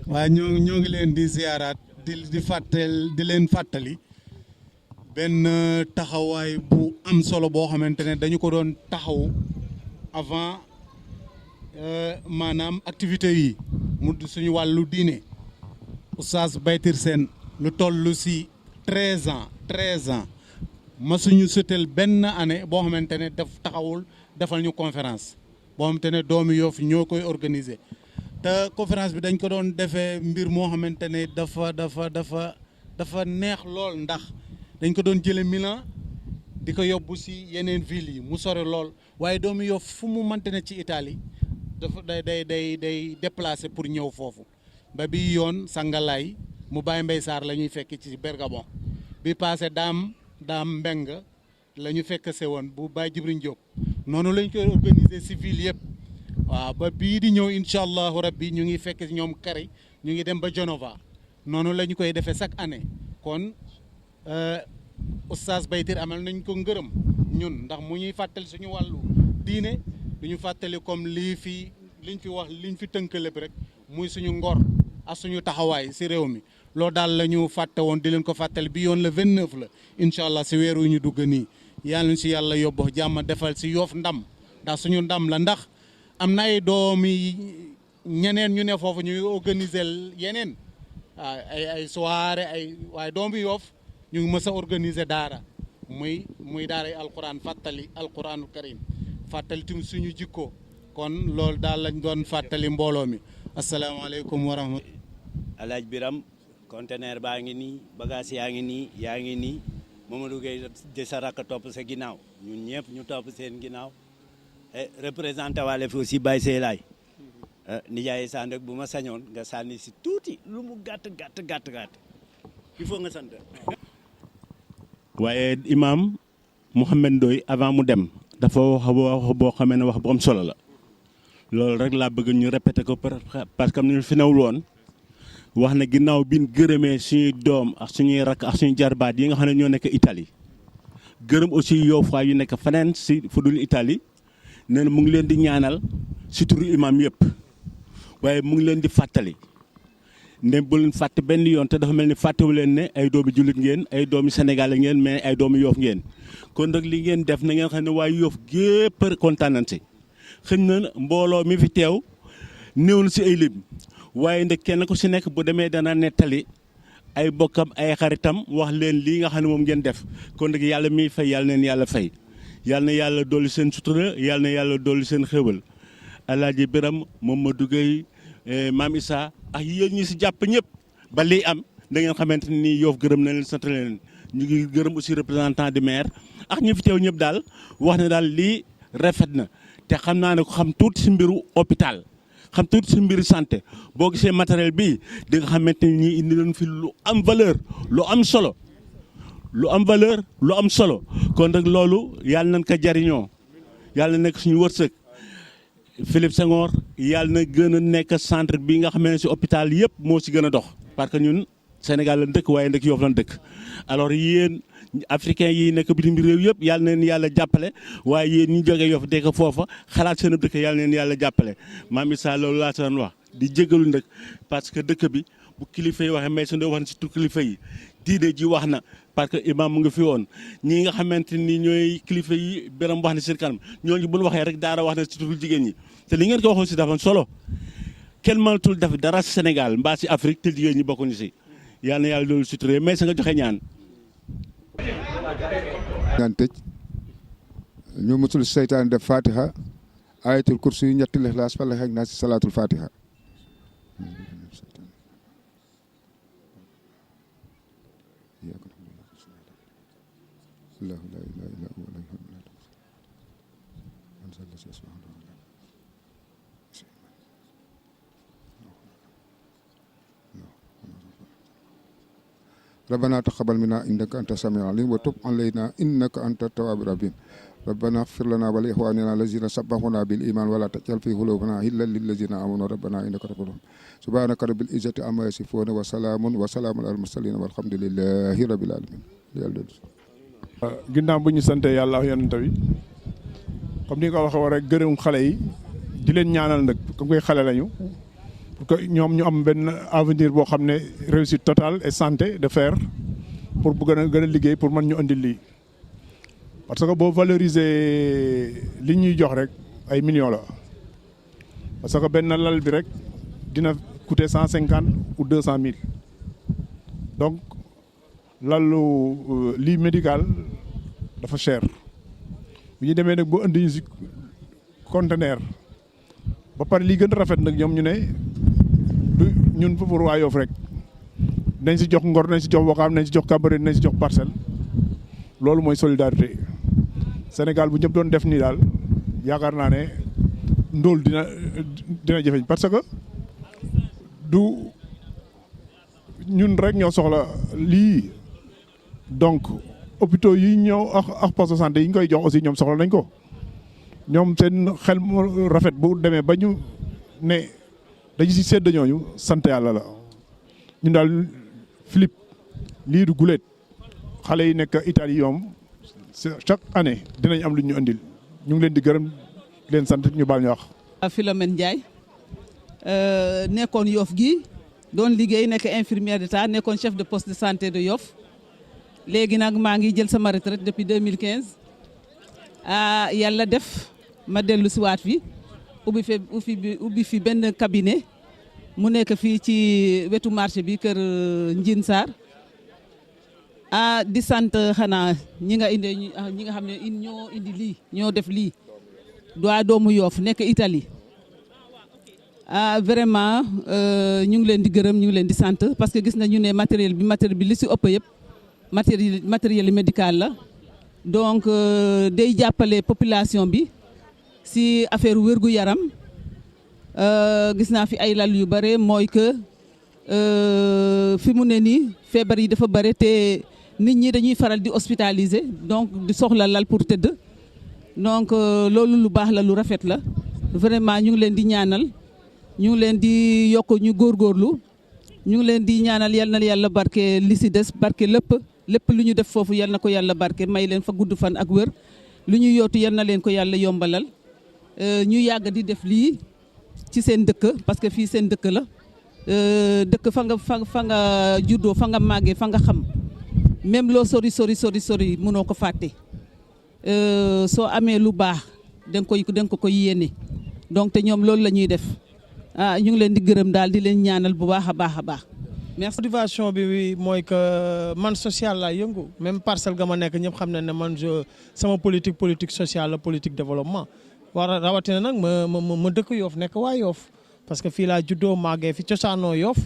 waaw ñoo ngi leen di ziaraat di leen fàttali benn taxawaay bu am solo boo xamante ne dañu ko doon taxaw avant maanaam activité yi mu suñu wàllu diine Oustaz Baytir Sène lu toll si 13 ans masuñu sëtal benn année boo xamante ne defal ñu conférence boo xamante ne doomu Yoff ñoo koy organiser te conférence bi dañ ko doon defee mbir moo xamante ne dafa neex lool ndax dañ ko doon jële Milan di ko yóbbu si yeneen villes yi mu sore lool waaye doomu Yoff fu mu mënte ne ci Italie dafa day déplacé pour ñëw foofu ba bi yoon Sangalaay mu Baye Mbaye Sarr la ñuy fekk ci Bergamo bi passé daam mbeng la ñu fekk se woon bu Baye Jibril Diop noonu lañ koy organiser si ville yëpp waaw ba bii di ñëw incha allahu rabbi ñu ngi fekk ñoom Kari ñu ngi dem ba Genova noonu la ñu koy defee chaque année kon Oustaz Baytir amal nañ ko ngërëm ñun ndax mu ñuy fàttali suñu wàllu diine du ñu fàttali comme liñ fi tënk lépp rek muy suñu ngor ak suñu taxawaay si réew mi loolu daal la ñu fàtte woon di leen ko fàttali bi yoon le 29 la incha allah si weer wu ñu dugg nii yàlla ñu si yàlla yóbbu jàmm defal si Yoff ndam ndax suñu ndam la ndax am na ay doomi ñeneen ñu ne foofu ñuy organiser yeneen ay soirée waaye doomi Yoff ñu ngi mës a organiser daara muy daara yi alquran fàttali alquranul karim fàttali tamit suñu jikko kon loolu daal lañ doon fàttali mbooloo mi asalaamaaleykum wa rahmatulah. Alaaj Biram conteneur baa ngi nii bagage yaa ngi nii Mamadou Gueye di sa rakk topp sa ginnaaw ñun ñëpp ñu topp seen ginnaaw représenté waale fi aussi Baye Seylaay nijaay sànn rek bu ma sañoon nga sànni si tuuti lu mu gàtt il faut nga sant. waaye imam Mouhamed Ndoye avant mu dem dafa wax boo xamee ne wax bu am solo la loolu rek laa bëgg ñu répété ko parce que ñu fi newul woon wax na ginnaaw bi ñu gërëmee suñuy doom ak suñuy rakk ak suñuy jarbaat yi nga xam ne ñoo nekk Italie gërëm aussi Yoffois yu nekk feneen si fu dul Italie nee na mu ngi leen di ñaanal si turu imam yëpp waaye mu ngi leen di fàttali ndem bu leen fàtte benn yoon te dafa mel ni fàttewu leen ne ay doomi jullit ngeen ay doomi Sénégal ngeen mais ay doomi Yoff ngeen kon nag li ngeen def na ngeen xam ne waaye Yoff gépp kontaan nañ si xëy na mbooloo mi fi teew néew na si ay lim waaye nag kenn ku si nekk bu demee dana nettali ay bokkam ay xaritam wax leen lii nga xam ne moom ngeen def kon nag yàlla miy fay yàlla neen yàlla fay yàlla na yàlla dolli seen sutura yàlla na yàlla dolli seen xéwal Alaaji Biram Mamadou Gueye Maam Issa ak yéen ñi si jàpp ñëpp ba lii am da ngeen xamante ni Yoff gërëm na leen sant leen ñu ngi gërëm aussi représentant du maire ak ñi fi teew ñëpp daal wax ne daal lii rafet na te xam naa ne ko xam tuuti si mbiru hôpital xam tuuti si mbiru santé boo gisee matériel bi di nga xamante ni ñi indi leen fi lu am valeur lu am solo lu am valeur lu am solo kon nag loolu yàlla nañ ko jariñoo yàlla nekk suñu wërsëg Philippe Senghor yàlla na gën a nekk centre bi nga xam ne si hôpital yëpp moo si gën a dox parce que ñun Sénégal lañ dëkk waaye nag Yoff lañ dëkk alors yéen africains yi nekk bitim réew yëpp yàlla na leen yàlla jàppale waaye yéen ñi jógee Yoff dekk foofa xalaat seen dëkk yàlla na leen yàlla jàppale Maam Issa loolu laa doon wax di jégalu nag parce que dëkk bi bu kilifa yi waxee may sa wax na si tur kilifa yi diine ji wax na parce que imam mu ngi fi woon ñi nga xamante ni ñooy kilifa yi Biram wax na seen kanam ñooñu bu ñu waxee rek daara wax na si tur jigéen ñi te li ngeen ko waxoon si dafa solo kenn mënatul def dara Sénégal mbaa si Afrique te jigéen ñi bokkuñu si yal na yàlla loolu suturee mais sa nga joxe ñaan. ñaan tëj ñu musul seytaan def fatiha ayatul kursi yu ñetti lixlaas falax ak naa si salaatul fatiha الله لا اله الا هو لا يحب لا انزل الذي سبحانه وتعالى ربنا تقبل منا انك انت السميع العليم وتب علينا انك انت التواب الرحيم ربنا اغفر لنا ولاخواننا الذين سبقونا بالايمان ولا تجعل في قلوبنا الا للذين امنوا ربنا انك رب رحيم سبحانك رب العزه عما يصفون وسلام على المرسلين والحمد لله رب العالمين. ginnaaw bu ñu sante yàlla ak yonent bi comme ni nga ko waxee woon rek gërëm xale yi di leen ñaanal nag comme koy xale lañu pour que ñoom ñu am benn avenir boo xam ne réussite totale et santé de faire pour bu gën a liggéey pour mën ñu andil lii parce que boo valoriser li ñuy jox rek ay millions la parce que benn lal bi rek dina coûter 150 ou 200 000 donc lalu lii médical dafa cher bu ñu demee nag boo indi ñu si conteneur ba pare lii gën a rafet nag ñoom ñu ne du ñun foofu waa Yoff rek nañ si jox Ngor nañ si jox Ouakam nañ si jox Cambérène nañ si jox Parcelles loolu mooy solidarité Sénégal bu ñëpp doon def nii daal yaakaar naa ne ndóol dina jafeñ parce que du ñun rek ñoo soxla lii donc hôpitaux yi ñëw ak poste de santé yi ñu koy jox aussi ñoom soxla nañ ko ñoom seen xel mu rafet bu demee ba ñu ne dañu si sedd ñooñu sant yàlla la ñun daal Philippe lii du guléet xale yi nekk Italie yoom chaque année dinañ am lu ñu andil ñu ngi leen di gërëm leen sant ñu baal ñu wax. Philomène Ndiaye nekkoon Yoff gi doon liggéey nekk infirmière d'État nekkoon chef de poste de santé de Yoff léegi nag maa ngi jël sama retraite depuis 2015 yàlla def ma dellu si waat fi ubbi fi benn cabinet mu nekk fii ci wetu marché bi kër Njin Sarr di sant xanaa ñi nga xam ne ñoo indi lii ñoo def lii doomu Yoff nekk Italie vraiment ñu ngi leen di gërëm ñu ngi leen di sant parce que gis nañu ne matériel bi li si ëpp yëpp matériel médical la donc day jàppale population bi si affaire wérgu yaram gis naa fi ay lal yu bare mooy que fi mu ne nii feebar yi dafa bare te nit ñi dañuy faral di hospitaliser donc di soxla lal pour tëdd donc loolu lu baax la lu rafet la vraiment ñu ngi leen di ñaanal ñu ngi leen di yokk ñu góorgóorlu ñu ngi leen di ñaanal yal na yàlla barke li si des barke lépp lu ñu def foofu yal na ko yàlla barke may leen fa gudd fan ak wër lu ñu yootu yal na leen ko yàlla yombalal ñu yàgg di def lii ci seen dëkk parce que fii seen dëkk la dëkk fa nga juddoo fa nga màggee fa nga xam même loo sori mënoo ko fàtte soo amee lu baax da nga ko yéene donc te ñoom loolu la ñuy def ñu ngi leen di gërëm daal di leen ñaanal bu baax a baax. merci. motivation bi mooy que man social laa yëngu même parcelle ga ma nekk ñëpp xam na ne man sama politique sociale la politique développement rawatina nag ma dëkk Yoff nekk waa Yoff parce que fii laa juddoo màggee fi cosaanoo Yoff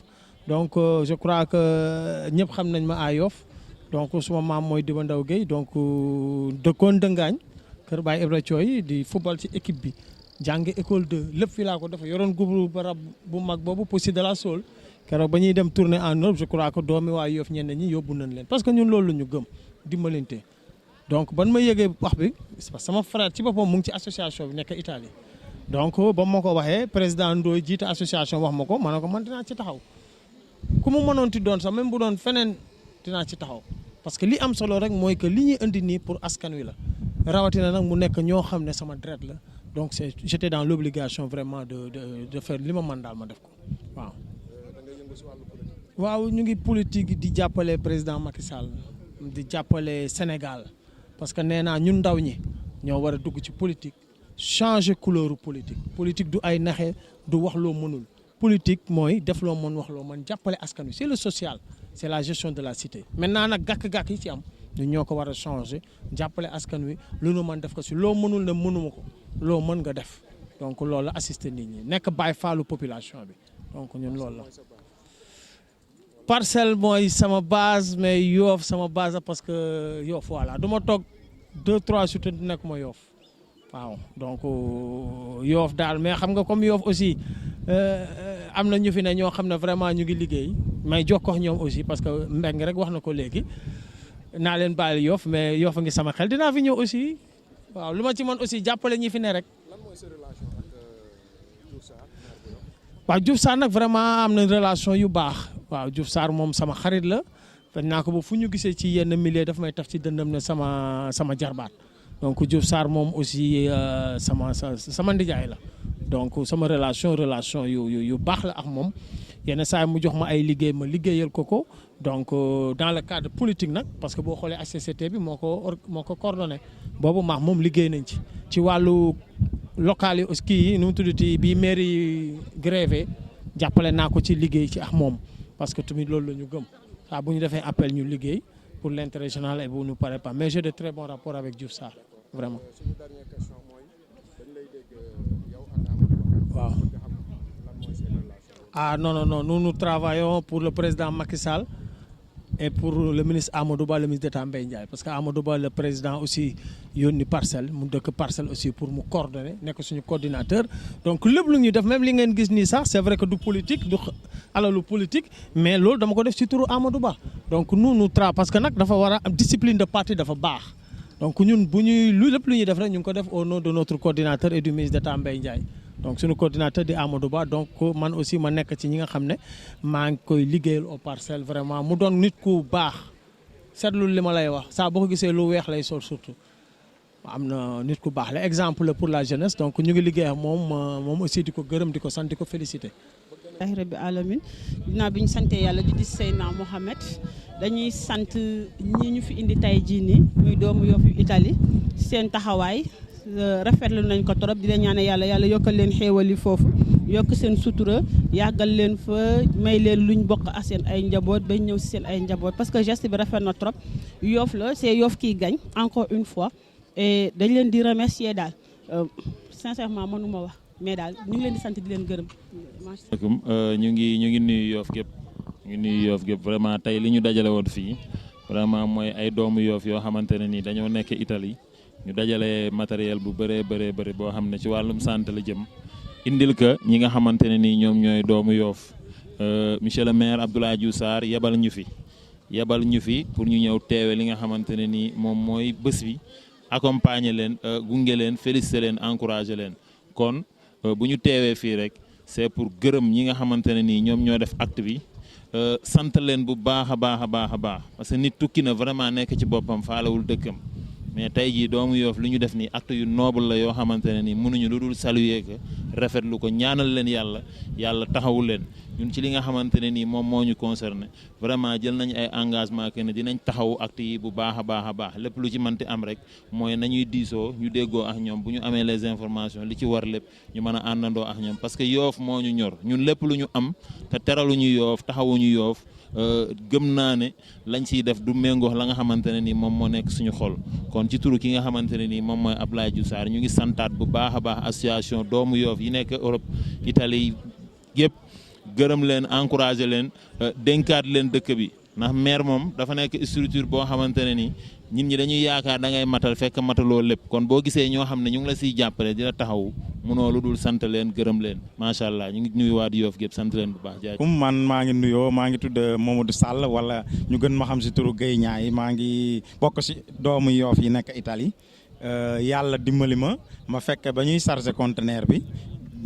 donc je crois que ñëpp xam nañ ma à Yoff donc suma maam mooy Diba Ndaw Gueye donc dëkkoon Dëngaañ kër Baye Ibra Thioy di football ci équipe bi jànge école 2 lépp fii laa ko dafa yoroon groupe barab bu mag boobu Poussi de la Soul keroog ba ñuy dem tourner en Europe je crois que doomi waa Yoff ñenn ñi yóbbu nañ leen parce que ñun loolu la ñu gëm dimbalante donc ban ma yëgee wax bi parce que sama frère ci boppam mu ngi ci association bi nekk Italie donc ba ma ko waxee président Ndoye jiite association wax ma ko ma ne ko man dinaa ci taxaw ku mu mënoon ti doon sax même bu doon feneen dinaa ci taxaw parce que li am solo rek mooy que li ñuy indi nii pour askan wi la rawatina nag mu nekk ñoo xam ne sama deret la donc j'étais dans l'obligation vraiment de faire li ma mën daal ma def ko waaw. waaw ñu ngi politique di jàppale président Macky Sall di jàppale Sénégal parce que nee naa ñun ndaw ñi ñoo war a dugg ci politique changer couleur politique du ay naxe du wax loo mënul politique mooy def loo mën wax loo mën jàppale askan wi c'est le social c'est la gestion de la cité maintenant nag gàkk-gàkk yi ci am ñun ñoo ko war a changer jàppale askan wi lu nu mën def ko si loo mënul ne mënuma ko loo mën nga def donc loolu la assister nit ñi nekk bàyyi faalu population bi donc ñun loolu la. Parcelles mooy sama base mais Yoff sama base parce que Yoff voilà du ma toog 2-3 jours di nekk ma Yoff waaw donc Yoff daal mais xam nga comme Yoff aussi am na ñu fi ne ñoo xam ne vraiment ñu ngi liggéey may jokkoo ak ñoom aussi parce que Mbengue rek wax na ko léegi naa leen bàyyi Yoff mais Yoff a ngi sama xel dinaa fi ñëw aussi waaw lu ma ci mën aussi jàppale ñi fi ne rek. waaw Diouf Sarr nag vraiment am na relation yu baax waaw Diouf Sarr moom sama xarit la dañ naa ko ba fu ñu gisee ci yenn milieu daf may taf ci dëndam ne sama jarbaat donc Diouf Sarr moom aussi sama ndijaay la donc sama relation yu baax la ak moom yenn saa mu jox ma ay liggéey ma liggéeyal ko donc dans le cadre politique nag parce que boo xoolee HCCT bi moo ko coordonné boobu maax moom liggéey nañ ci wàllu local yi aussi kii yi nu mu tuddati bii mairie grévé jàppale naa ko ci liggéey ci ak moom parce que tamit loolu la ñu gëm saa bu ñu defee appel ñu liggéey pour l'intérêt général et bu ñu paree pas mais j'ai de très bons rapports avec Diouf Sarr vraiment. waaw ah non nous travaillons pour le président Macky Sall et pour le ministre Amadou Ba le ministre d'État Mbaye Ndiaye parce que Amadou Ba le président aussi yónni Parcelles mu dëkk Parcelles aussi pour mu coordonner nekk suñu coordinateur donc lépp lu ñuy def même li ngeen gis nii sax c'est vrai que du politique du alalu politique mais loolu dama ko def ci turu Amadou Ba donc nous parce que nag dafa war a am discipline de parti dafa baax donc ñun bu ñuy lépp lu ñuy def rek ñu ngi ko def au nom de notre coordinateur et du ministre d'État Mbaye Ndiaye donc suñu coordinateur di Amadou Ba donc man aussi ma nekk ci ñi nga xam ne maa ngi koy liggéeyal au Parcelles vraiment mu doon nit ku baax seetlu li ma lay wax saa boo ko gisee lu weex lay sol surtout am na nit ku baax la exemple pour la jeunesse donc ñu ngi liggéey ak moom aussi di ko gërëm di ko sant di ko féliciter. alhamdulilah rabbi alamin dinaa bi ñu sante yàlla di di Seydina Mohamed dañuy sant ñi ñu fi indi tey jii nii muy doomu Yoff yu Italie seen taxawaay rafetlu nañ ko trop di leen ñaanal yàlla yokkal leen xéewali foofu yokk seen sutura yàggal leen fa may leen luñ bokk ak seen ay njaboot ba ñëw si seen ay njaboot parce que geste bi rafet na trop Yoff la c'est Yoff qui gagne encore une fois et dañ leen di remercier daal sincèrement mënuma wax mais daal ñu ngi leen di sant di leen gërëm. ñu ngi nuyu Yoff gépp vraiment tey li ñu dajale woon fii vraiment mooy ay doomu Yoff yoo xamante ne nii dañoo nekk Italie ñu dajale matériel bu bëree boo xam ne ci wàllum santé la jëm indil ka ñi nga xamante ne nii ñoom ñooy doomu Yoff monsieur le maire Abdoulaye Diouf Sarr yebal ñu fi pour ñu ñëw teewe li nga xamante ne nii moom mooy bés bi accompagner leen gunge leen féliciter leen encourager leen kon bu ñu teewee fii rek c'est pour gërëm ñi nga xamante ne nii ñoom ñoo def acte bi sant leen bu baax a baax parce que nit tukki na vraiment nekk ci boppam faalewul dëkkam mais tey jii doomu Yoff li ñu def nii acte yu noble la yoo xamante ne nii mënuñu lu dul saluer que rafetlu ko ñaanal leen yàlla taxawu leen ñun ci li nga xamante ne nii moom moo ñu concerné vraiment jël nañ ay engagement que ne dinañ taxawu acte yi bu baax a baax lépp lu ci mënti am rek mooy nañuy diisoo ñu déggoo ak ñoom bu ñu amee les informations li ci war lépp ñu mën a àndandoo ak ñoom parce que Yoff moo ñu ñor ñun lépp lu ñu am te teraluñu Yoff taxawuñu Yoff gëm naa ne lañ ciy def du méngoo la nga xamante ne nii moom moo nekk suñu xol kon ci turu ki nga xamante ne nii moom mooy Abdoulaye Diouf Sarr ñu ngi santaat bu baax a baax association doomu Yoff yi nekk Europe Italie yëpp gërëm leen encouragé leen dénkaat leen dëkk bi ndax maire moom dafa nekk structure boo xamante ne nii nit ñi dañuy yaakaar da ngay matal fekk mataloo lépp kon boo gisee ñoo xam ne ñu ngi la siy jàppale di la taxaw munoo lu dul sant leen gërëm leen macha allah ñu ngi nuyu waa di Yoff gépp sant leen bu baax jaay man maa ngi nuyoo maa ngi tudd Mamadou Sall wala ñu gën ma xam si turu Guèye Ñaay maa ngi bokk si doomu Yoff yi nekk Italie yàlla dimbali ma fekk ba ñuy chargé conteneur bi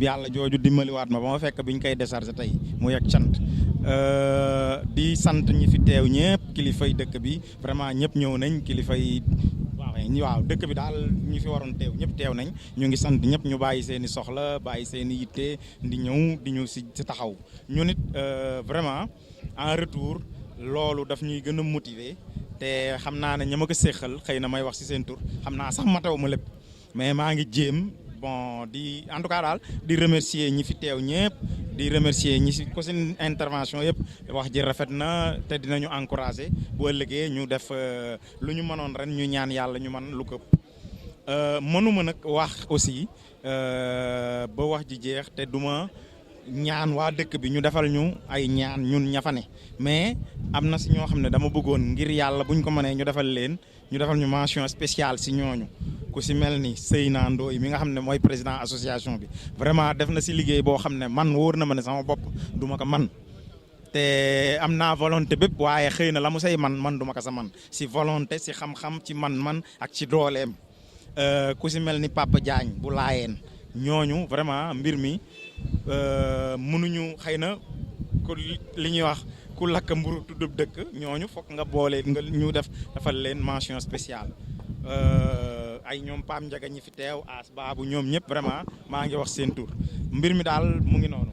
yàlla jooju dimbaliwaat ma ba ma fekk bi ñu koy déchargé tey mu yegg cant di sant ñi fi teew ñëpp kilifay dëkk bi vraiment ñëpp ñëw nañ kilifay waaw dëkk bi daal ñi fi waroon teew ñëpp teew nañ ñu ngi sant ñëpp ñu bàyyi seen i soxla bàyyi seen i yitte di ñëw si taxaw ñu nit vraiment en retour loolu daf ñuy gën a motiver te xam naa ne ña ma ko séqal xëy na may wax si seen tur xam naa sax ma taw ma lépp mais maa ngi jéem bon di en tout cas daal di remercier ñi fi teew ñëpp di remercier ñi si ko seen intervention yëpp wax ji rafet na te dinañu encourager bu ëllëgee ñu def lu ñu mënoon ren ñu ñaan yàlla ñu mën lu ko mënuma nag wax aussi ba wax ji jeex te duma ñaan waa dëkk bi ñu defal ñu ay ñaan ñun ña fa ne mais am na si ñoo xam ne dama bëggoon ngir yàlla buñ ko mënee ñu defal ñu mention spéciale si ñooñu ku si mel ni Seyna Ndoye mi nga xam ne mooy président association bi vraiment def na si liggéey boo xam ne man wóor na ma ne sama bopp du ma ko man te am naa volonté bépp waaye xëy na la mu say man du ma ko sa man si volonté si xam-xam ci man ak ci dooleem ku si mel ni Papa Diagne bu laayeen ñooñu vraiment mbir mi mënuñu xëy na ku li ñuy wax ku lakk mburu tuddub dëkk ñooñu fokk nga boole nga ñu defal leen mention spéciale ay ñoom Pam Ndiaga ñi fi teew as baabu ñoom ñëpp vraiment maa ngi wax seen tur mbir mi daal mu ngi noonu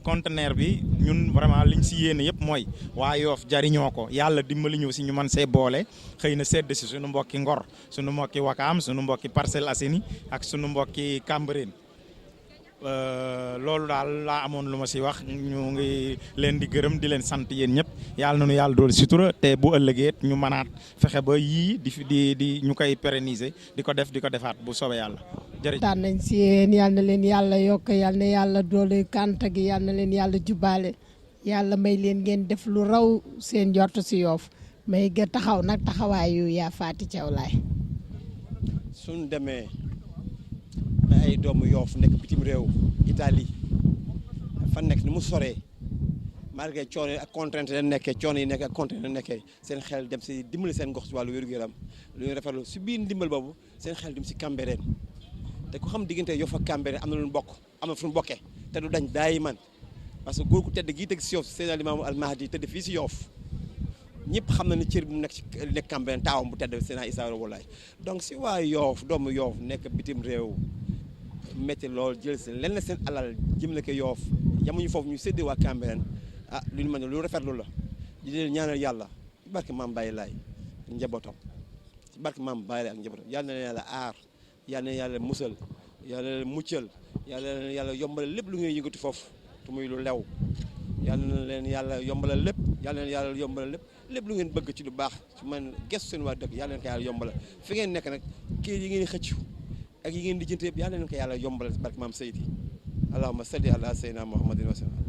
conteneur bi ñun vraiment liñ si yéene yëpp mooy waa Yoff jariñoo ko yàlla dimbali ñu si ñu mën see boole xëy na sedd si suñu mbokki Ngor suñu mbokki Wakaam suñu mbokki Parcelles Assainies ak suñu mbokki Cambérène loolu daal laa amoon lu ma si wax ñu ngi leen di gërëm di leen sant yéen ñëpp yàlla na nu yàlla dool sutura te bu ëllëgee ñu mënaat fexe ba yii di ñu koy pérenniser di ko defaat bu soobee yàlla jërëjëf. daan nañ si yéen yal na leen yàlla yokk yal na yàlla doole kànta gi yal na leen yàlla jubbaale yàlla may leen ngeen def lu raw seen njort si Yoff may ga taxaw nag taxawaayu yaa Faty Thiaw Laye. suñ demee ay doomu Yoff nekk bitim réew Italie fan nekk ni mu soree malgré coono ak contrainte la nekkee coono yi nekk ak contrainte la nekkee seen xel dem si dimbali seen gox si wàllu wér-gu-yaram lu ñu rafetlu si biir ndimbal boobu seen xel dem si Cambérène te ku xam diggante Yoff ak Cambérène am na lu bokk am na fu ñu bokkee te du dañ daay man parce que góor ku tedd gii tëgg si Yoff Seydina Limamou Al Mahdi tëdd fii si Yoff ñëpp xam na ne cër bu nekk ci nekk Cambérène taawam bu tedd Seydina Issa Rouhou Laye donc si waa Yoff doomu Yoff nekk bitim réew métti lool jël seen lenn seen alal jëmale ko Yoff yamuñu foofu ñu séddee waa Cambérène lu ñu mën lu rafetlu la di leen ñaanal yàlla ci barke Maam Baye Laye njabootam ci barke Maam Baye Laye ak njabootam yal na leen yàlla aar yal na leen yàlla musal yal na leen muccal yal na leen yàlla yombal lépp lu ngay yëngatu foofu te muy lu lew yal na leen yàlla yombalal lépp yal na leen yàlla yombalal lépp lu ngeen bëgg ci lu baax su man gestu seen waa dëkk yal na leen ko yàlla yombalal fi ngeen nekk nag kii yi ngeen xëccu ak yi ngeen di jënte yëpp yal na leen ko yàlla yombalal ci barke Maam Seydi allahumma salli ala sayyidina Muhammadin wa sallam